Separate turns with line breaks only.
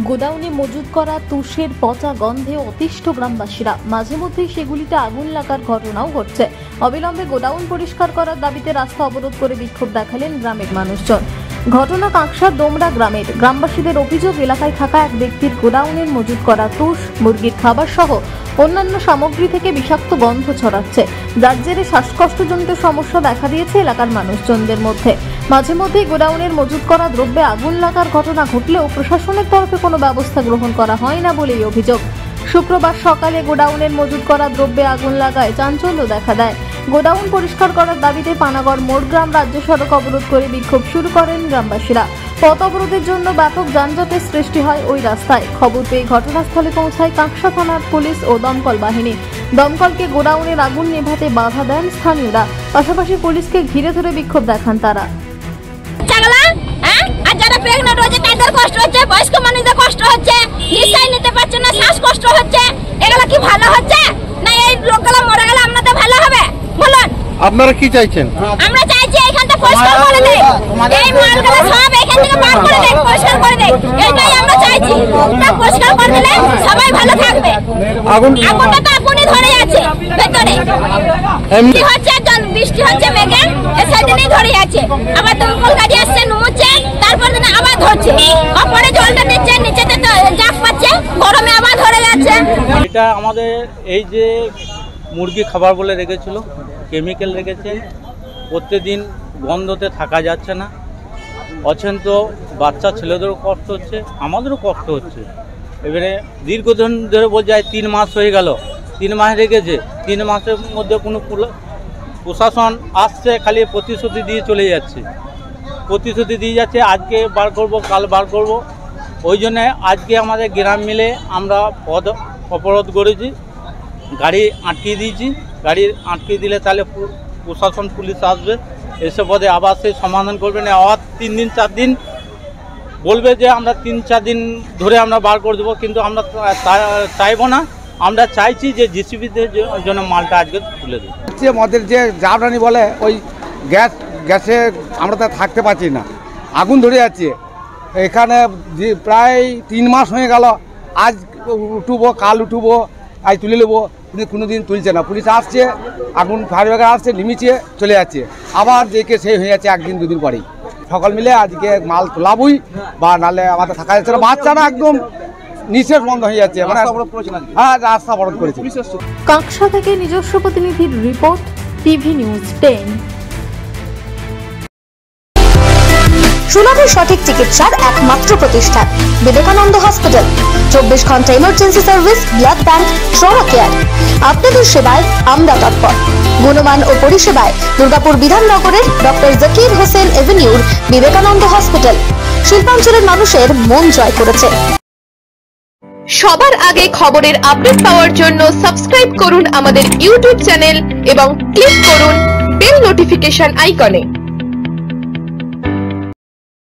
গোডাউনে মজুত করা তুষের পচা গন্ধে অতিষ্ঠ গ্রামবাসীরা। মাঝে মধ্যেই সেগুলিতে আগুন লাগার ঘটনাও ঘটছে। অবিলম্বে গোডাউন পরিষ্কার করার দাবিতে রাস্তা অবরোধ করে বিক্ষোভ দেখালেন গ্রামের মানুষজন। ঘটনা কাঁকসার দোমরা গ্রামের। গ্রামবাসীদের অভিযোগ, এলাকায় থাকা এক ব্যক্তির গোডাউনের মজুত করা তুষ, মুরগির খাবার সহ অন্যান্য সামগ্রী থেকে বিষাক্ত গন্ধ ছড়াচ্ছে, যার জেরে শ্বাসকষ্টজনিত সমস্যা দেখা দিয়েছে এলাকার মানুষজনদের মধ্যে। মাঝে মধ্যেই গোডাউনের মজুত করা দ্রব্যে আগুন লাগার ঘটনা ঘটলেও প্রশাসনের তরফে কোনো ব্যবস্থা গ্রহণ করা হয় না বলেই অভিযোগ। শুক্রবার সকালে গোডাউনের মজুত করা দ্রব্যে আগুন লাগায় চাঞ্চল্য দেখা দেয়। গোডাউন পরিষ্কার করার দাবিতে পানাগড় মোড়গ্রাম রাজ্য সড়ক অবরোধ করে বিক্ষোভ শুরু করেন গ্রামবাসীরা। পথ অবরোধের জন্য ব্যাপক যানজটের সৃষ্টি হয় ওই রাস্তায়। খবর পেয়ে ঘটনাস্থলে পৌঁছায় কাঁকসা থানার পুলিশ ও দমকল বাহিনী। দমকলকে গোডাউনের আগুন নেভাতে বাধা দেন স্থানীয়রা। পাশাপাশি পুলিশকে ঘিরে ধরে বিক্ষোভ দেখান তারা।
আপনারা কি চাইছেন?
আমরা চাইছি এইখানটা পরিষ্কার করে দেন, এই মালগুলো সব এইখান থেকে বার করে দেন, পরিষ্কার করে দেন, এটাই আমরা চাইছি। তা পরিষ্কার করে দিলে সবাই ভালো থাকবে। আগুনটা তো আপনি ধরে আছে ভেতরে, কি হচ্ছে বৃষ্টি হচ্ছে মেঘে, এই সাইডেই ধরে আছে। আবার দমকল গাড়ি আসছে নুমুচ্ছে, তারপর দিন আবার ধরছে, উপরে জলটা দিচ্ছে, নিচেতে তো জাক পাচ্ছে, গরমে আবার ধরে যাচ্ছে।
এটা আমাদের এই যে মুরগি খাবার বলে রেখেছিল, কেমিক্যাল রেখেছে, প্রত্যেকদিন গন্ধতে থাকা যাচ্ছে না। অচেন্ত বাচ্চা ছেলেদেরও কষ্ট হচ্ছে, আমাদেরও কষ্ট হচ্ছে। এবারে দীর্ঘদিন ধরে বলছে 3 মাস হয়ে গেল, 3 মাস রেখেছে, 3 মাসের মধ্যে কোনো প্রশাসন আসছে, খালি প্রতিশ্রুতি দিয়ে চলে যাচ্ছে, প্রতিশ্রুতি দিয়ে যাচ্ছে। আজকে বার করব, কাল বার করব। ওই জন্যে আজকে আমাদের গ্রাম মিলে আমরা পথ অবরোধ করেছি, গাড়ি আটকিয়ে দিয়েছি। গাড়ি আটকিয়ে দিলে তাহলে প্রশাসন পুলিশ আসবে, এসে পদে আবার সেই সমাধান করবে না। আবার 3 দিন 4 দিন বলবে যে আমরা 3-4 দিন ধরে আমরা বার করে দেবো, কিন্তু আমরা চাইবো না। আমরা চাইছি যে জিসিবিদের জন্য মালটা আজকে তুলে দেবো।
মদের যে জাবরানি বলে, ওই গ্যাসে আমরা তা থাকতে পারছি না, আগুন ধরে যাচ্ছে। এখানে প্রায় 3 মাস হয়ে গেল। আজ উঠবো, কাল উঠবো, আজ তুলে নেবো, কিন্তু কোনো দিন তুলছে না। পুলিশ আসছে, আগুন ফায়ার ব্রিগেড আসছে, নিমিছে চলে যাচ্ছে, আবার দেখে সেই হয়ে যাচ্ছে 1 দিন 2 দিন পরেই। সকল মিলে আজকে মাল তোলাবই, বা নাহলে আমাদের থাকা যাচ্ছে না। বাচ্চারা একদম নিঃশ্বাস বন্ধ হয়ে যাচ্ছে। হ্যাঁ, রাস্তা অবরোধ করেছে।
কাঁকসা থেকে নিজস্ব প্রতিনিধির রিপোর্ট, টিভি নিউজ 10।
সুলভ সঠিক চিকিৎসার একমাত্র প্রতিষ্ঠান বিবেকানন্দ হসপিটাল। 24 ঘন্টা emergency service, blood bank, trauma care. আপনাদের সেবায় আমরা তৎপর। গুণমান ও পরিষেবায় দুর্গাপুর বিধাননগরের ডক্টর জাকির হোসেন এভিনিউর বিবেকানন্দ হসপিটাল শিল্পাঞ্চলের মানুষের মন জয় করেছে।
সবার আগে খবরের আপডেট পাওয়ার জন্য সাবস্ক্রাইব করুন আমাদের ইউটিউব চ্যানেল এবং ক্লিক করুন বেল নোটিফিকেশন আইকনে।